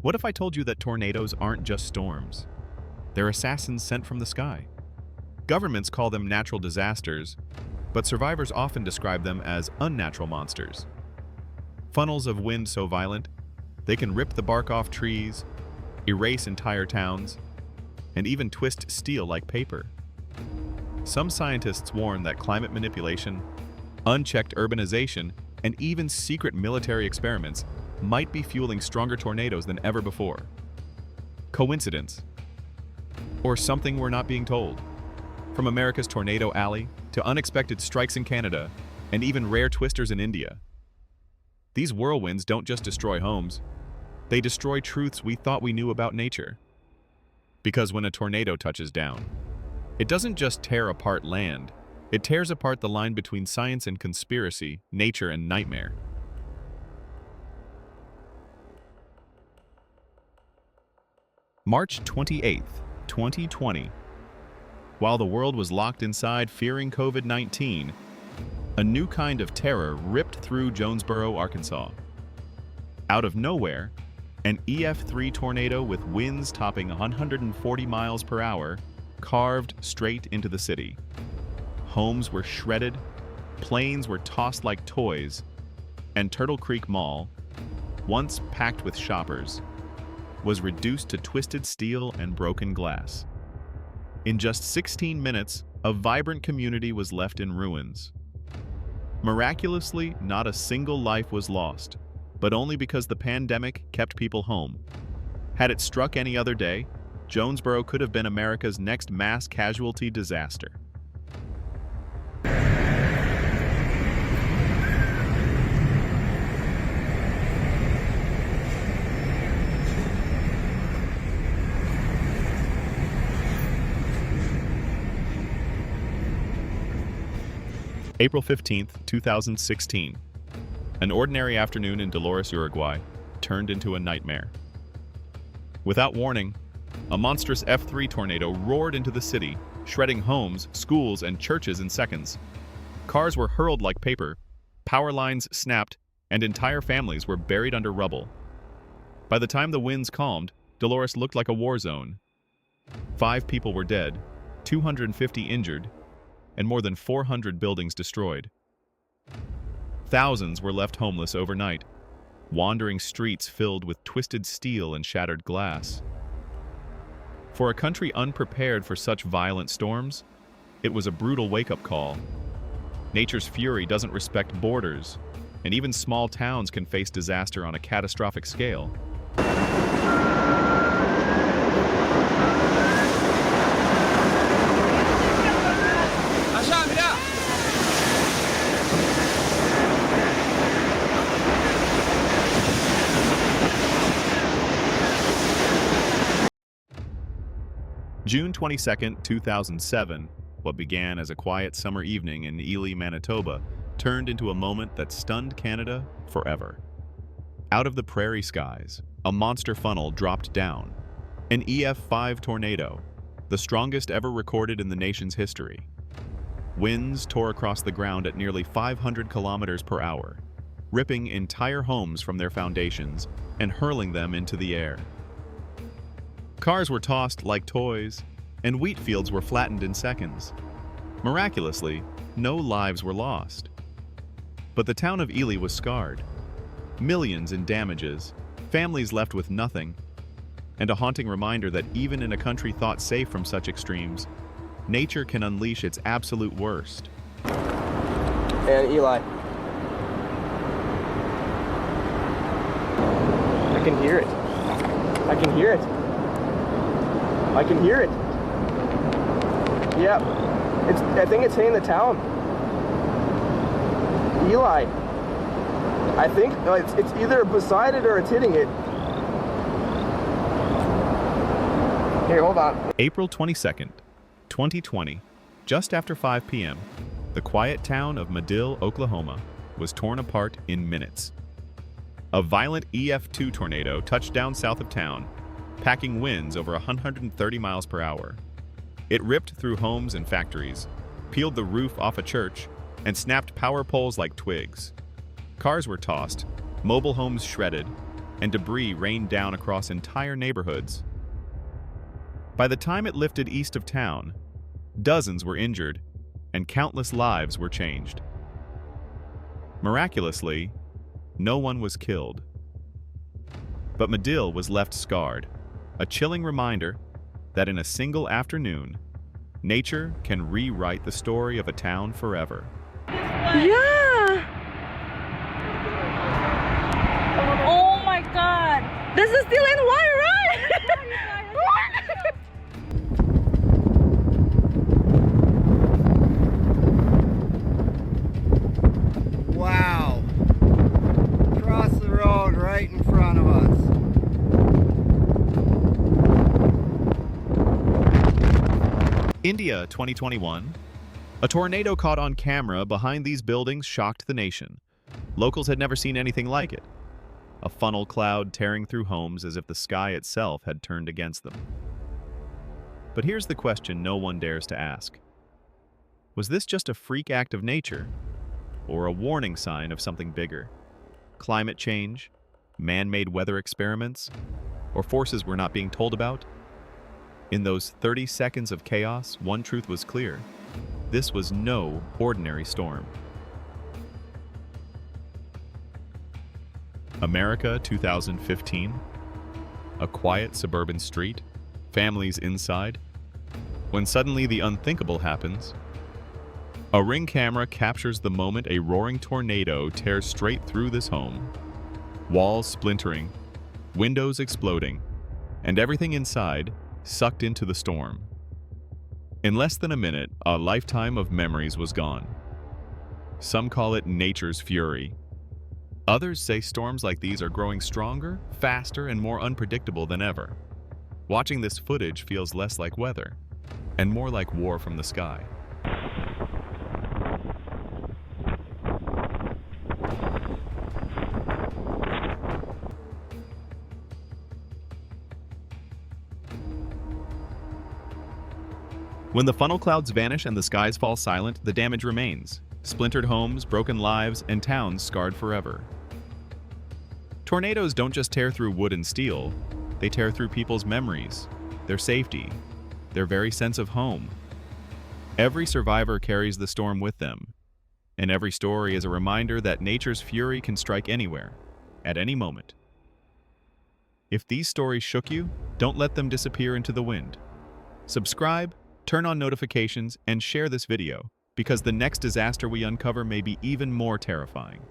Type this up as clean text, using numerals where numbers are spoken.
What if I told you that tornadoes aren't just storms? They're assassins sent from the sky. Governments call them natural disasters, but survivors often describe them as unnatural monsters. Funnels of wind so violent, they can rip the bark off trees, erase entire towns, and even twist steel like paper. Some scientists warn that climate manipulation, unchecked urbanization, and even secret military experiments might be fueling stronger tornadoes than ever before. Coincidence? Or something we're not being told? From America's Tornado Alley to unexpected strikes in Canada and even rare twisters in India. These whirlwinds don't just destroy homes, they destroy truths we thought we knew about nature. Because when a tornado touches down, it doesn't just tear apart land, it tears apart the line between science and conspiracy, nature and nightmare. March 28th, 2020. While the world was locked inside fearing COVID-19, a new kind of terror ripped through Jonesboro, Arkansas. Out of nowhere, an EF3 tornado with winds topping 140 miles per hour carved straight into the city. Homes were shredded, planes were tossed like toys, and Turtle Creek Mall, once packed with shoppers, was reduced to twisted steel and broken glass. In just 16 minutes, a vibrant community was left in ruins. Miraculously, not a single life was lost, but only because the pandemic kept people home. Had it struck any other day, Jonesboro could have been America's next mass casualty disaster. April 15th, 2016. An ordinary afternoon in Dolores, Uruguay, turned into a nightmare. Without warning, a monstrous F3 tornado roared into the city, shredding homes, schools, and churches in seconds. Cars were hurled like paper, power lines snapped, and entire families were buried under rubble. By the time the winds calmed, Dolores looked like a war zone. 5 people were dead, 250 injured, and more than 400 buildings destroyed. Thousands were left homeless overnight, wandering streets filled with twisted steel and shattered glass. For a country unprepared for such violent storms, it was a brutal wake-up call. Nature's fury doesn't respect borders, and even small towns can face disaster on a catastrophic scale. June 22, 2007, what began as a quiet summer evening in Eerie, Manitoba, turned into a moment that stunned Canada forever. Out of the prairie skies, a monster funnel dropped down. An EF5 tornado, the strongest ever recorded in the nation's history. Winds tore across the ground at nearly 500 kilometers per hour, ripping entire homes from their foundations and hurling them into the air. Cars were tossed like toys, and wheat fields were flattened in seconds. Miraculously, no lives were lost. But the town of Eerie was scarred. Millions in damages, families left with nothing, and a haunting reminder that even in a country thought safe from such extremes, nature can unleash its absolute worst. And Eli. I can hear it. I can hear it. I can hear it. Yeah, I think it's hitting the town. Eli. I think it's either beside it or it's hitting it. Here, hold on. April 22nd, 2020, just after 5 p.m., the quiet town of Madill, Oklahoma, was torn apart in minutes. A violent EF2 tornado touched down south of town, packing winds over 130 miles per hour. It ripped through homes and factories, peeled the roof off a church, and snapped power poles like twigs. Cars were tossed, mobile homes shredded, and debris rained down across entire neighborhoods. By the time it lifted east of town, dozens were injured and countless lives were changed. Miraculously, no one was killed. But Medill was left scarred, a chilling reminder that in a single afternoon, nature can rewrite the story of a town forever. Yeah! Oh my god! This is still in one, right? Wow! Across the road right in front of us. India 2021. A tornado caught on camera behind these buildings shocked the nation. Locals had never seen anything like it. A funnel cloud tearing through homes as if the sky itself had turned against them. But here's the question no one dares to ask. Was this just a freak act of nature, or a warning sign of something bigger? Climate change, man-made weather experiments, or forces we're not being told about? In those 30 seconds of chaos, one truth was clear. This was no ordinary storm. America 2015. A quiet suburban street, families inside. When suddenly the unthinkable happens. A Ring camera captures the moment a roaring tornado tears straight through this home. Walls splintering, windows exploding, and everything inside sucked into the storm. In less than a minute, a lifetime of memories was gone. Some call it nature's fury. Others say storms like these are growing stronger, faster, and more unpredictable than ever. Watching this footage feels less like weather, and more like war from the sky. When the funnel clouds vanish and the skies fall silent, the damage remains. Splintered homes, broken lives, and towns scarred forever. Tornadoes don't just tear through wood and steel, they tear through people's memories, their safety, their very sense of home. Every survivor carries the storm with them, and every story is a reminder that nature's fury can strike anywhere, at any moment. If these stories shook you, don't let them disappear into the wind. Subscribe, turn on notifications, and share this video, because the next disaster we uncover may be even more terrifying.